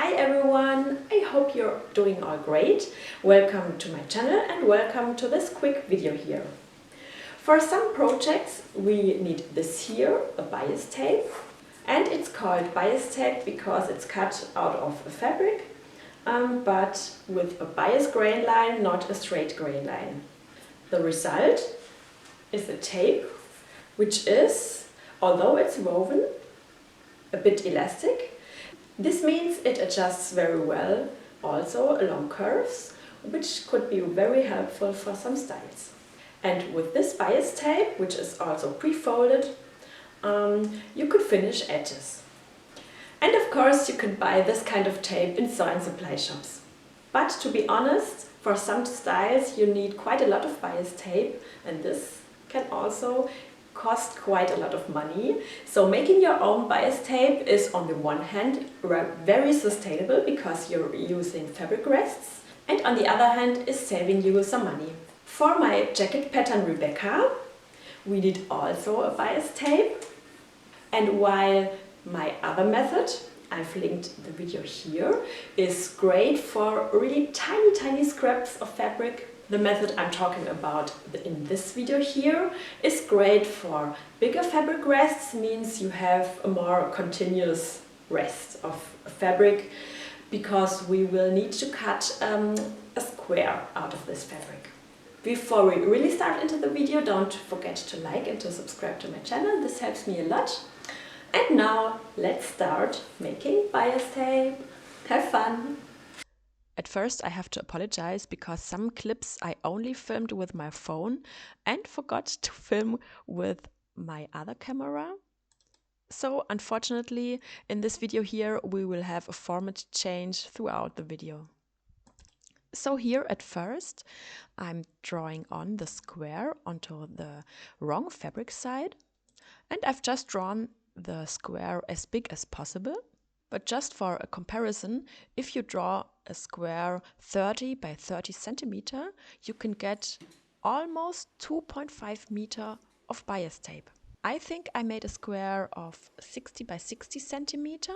Hi everyone, I hope you're doing all great. Welcome to my channel and welcome to this quick video here. For some projects we need this here, a bias tape. And it's called bias tape because it's cut out of a fabric, but with a bias grain line, not a straight grain line. The result is a tape which is, although it's woven, a bit elastic. This means it adjusts very well also along curves, which could be very helpful for some styles. And with this bias tape, which is also pre-folded, you could finish edges. And of course you can buy this kind of tape in sew and supply shops. But to be honest, for some styles you need quite a lot of bias tape, and this can also cost quite a lot of money. So making your own bias tape is on the one hand very sustainable because you're using fabric rests, and on the other hand is saving you some money. For my jacket pattern Rebecca, we need also a bias tape. And while my other method, I've linked the video here, is great for really tiny scraps of fabric, the method I'm talking about in this video here is great for bigger fabric rests, means you have a more continuous rest of fabric because we will need to cut a square out of this fabric. Before we really start into the video, don't forget to like and to subscribe to my channel, this helps me a lot. And now let's start making bias tape. Have fun! At first I have to apologize because some clips I only filmed with my phone and forgot to film with my other camera. So unfortunately in this video here we will have a format change throughout the video. So here at first I'm drawing on the square onto the wrong fabric side, and I've just drawn the square as big as possible. But just for a comparison, if you draw a square 30 by 30 centimeter, you can get almost 2.5 meter of bias tape. I think I made a square of 60 by 60 centimeter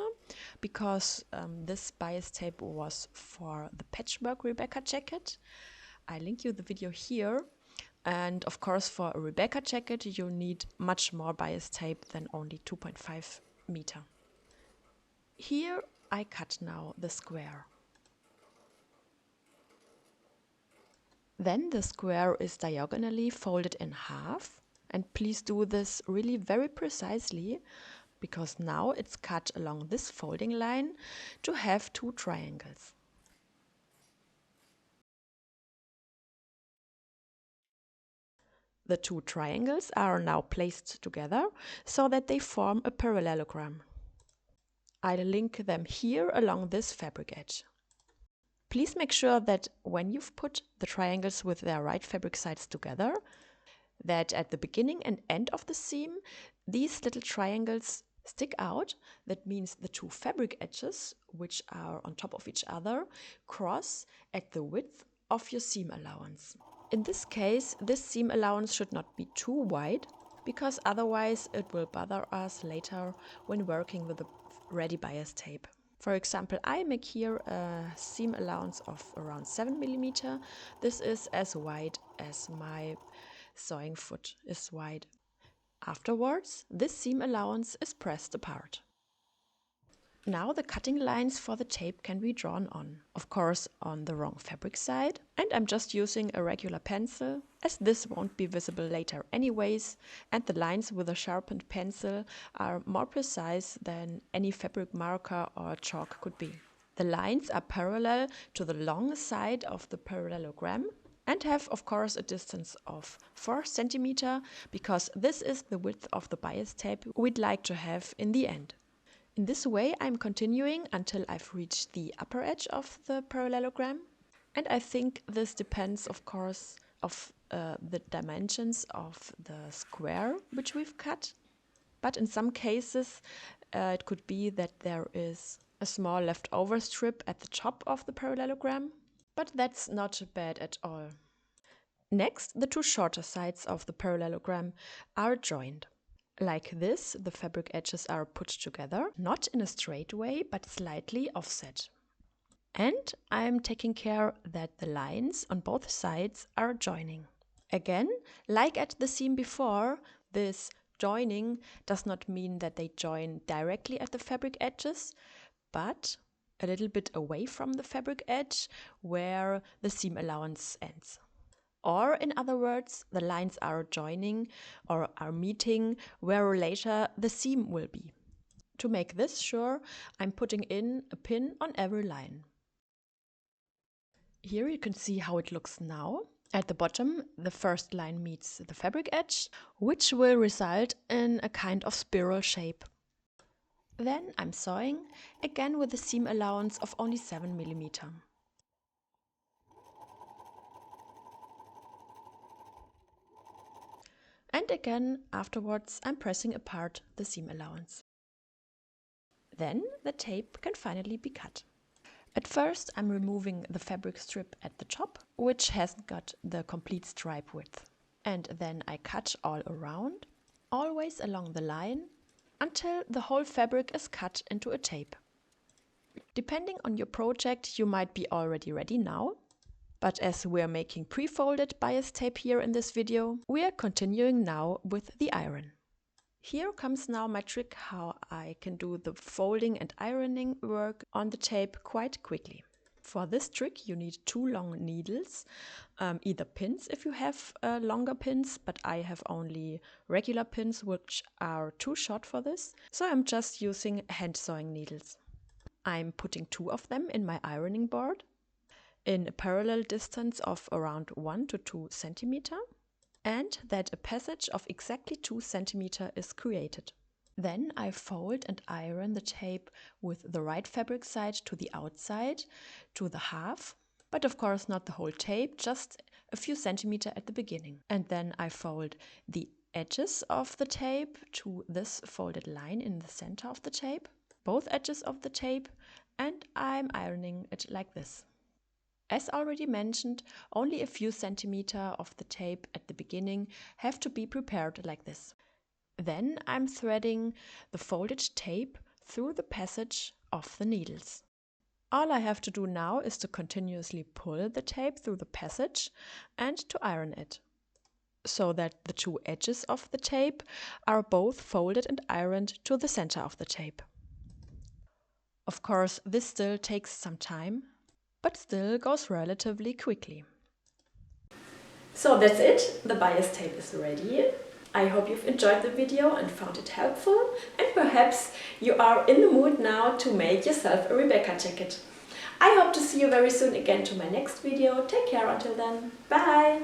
because this bias tape was for the patchwork Rebecca jacket. I link you the video here. And of course for a Rebecca jacket you need much more bias tape than only 2.5 meter. Here I cut now the square. Then the square is diagonally folded in half, and please do this really very precisely because now it's cut along this folding line to have two triangles. The two triangles are now placed together so that they form a parallelogram. I'll link them here along this fabric edge. Please make sure that when you've put the triangles with their right fabric sides together, that at the beginning and end of the seam, these little triangles stick out. That means the two fabric edges, which are on top of each other, cross at the width of your seam allowance. In this case, this seam allowance should not be too wide, because otherwise it will bother us later when working with the ready bias tape. For example, I make here a seam allowance of around 7 mm. This is as wide as my sewing foot is wide. Afterwards, this seam allowance is pressed apart. Now the cutting lines for the tape can be drawn on. Of course on the wrong fabric side, and I'm just using a regular pencil, as this won't be visible later anyways, and the lines with a sharpened pencil are more precise than any fabric marker or chalk could be. The lines are parallel to the long side of the parallelogram and have of course a distance of 4 cm because this is the width of the bias tape we'd like to have in the end. In this way I'm continuing until I've reached the upper edge of the parallelogram, and I think this depends of course of the dimensions of the square which we've cut, but in some cases it could be that there is a small leftover strip at the top of the parallelogram, but that's not bad at all. Next, the two shorter sides of the parallelogram are joined. Like this, the fabric edges are put together, not in a straight way, but slightly offset. And I'm taking care that the lines on both sides are joining. Again, like at the seam before, this joining does not mean that they join directly at the fabric edges, but a little bit away from the fabric edge where the seam allowance ends. Or in other words, the lines are joining or are meeting where later the seam will be. To make this sure, I'm putting in a pin on every line. Here you can see how it looks now. At the bottom, the first line meets the fabric edge, which will result in a kind of spiral shape. Then I'm sewing, again with a seam allowance of only 7 mm. And again, afterwards, I'm pressing apart the seam allowance. Then the tape can finally be cut. At first, I'm removing the fabric strip at the top, which hasn't got the complete stripe width. And then I cut all around, always along the line, until the whole fabric is cut into a tape. Depending on your project, you might be already ready now. But as we're making pre-folded bias tape here in this video, we are continuing now with the iron. Here comes now my trick how I can do the folding and ironing work on the tape quite quickly. For this trick you need 2 long needles, either pins if you have longer pins, but I have only regular pins which are too short for this, so I'm just using hand sewing needles. I'm putting 2 of them in my ironing board in a parallel distance of around 1 to 2 centimeter. And that a passage of exactly 2 cm is created. Then I fold and iron the tape with the right fabric side to the outside, to the half, but of course not the whole tape, just a few centimeters at the beginning. And then I fold the edges of the tape to this folded line in the center of the tape, both edges of the tape, and I'm ironing it like this. As already mentioned, only a few centimeters of the tape at the beginning have to be prepared like this. Then I'm threading the folded tape through the passage of the needles. All I have to do now is to continuously pull the tape through the passage and to iron it, so that the 2 edges of the tape are both folded and ironed to the center of the tape. Of course, this still takes some time, but still goes relatively quickly. So that's it, the bias tape is ready. I hope you've enjoyed the video and found it helpful, and perhaps you are in the mood now to make yourself a Rebecca jacket. I hope to see you very soon again to my next video. Take care until then. Bye!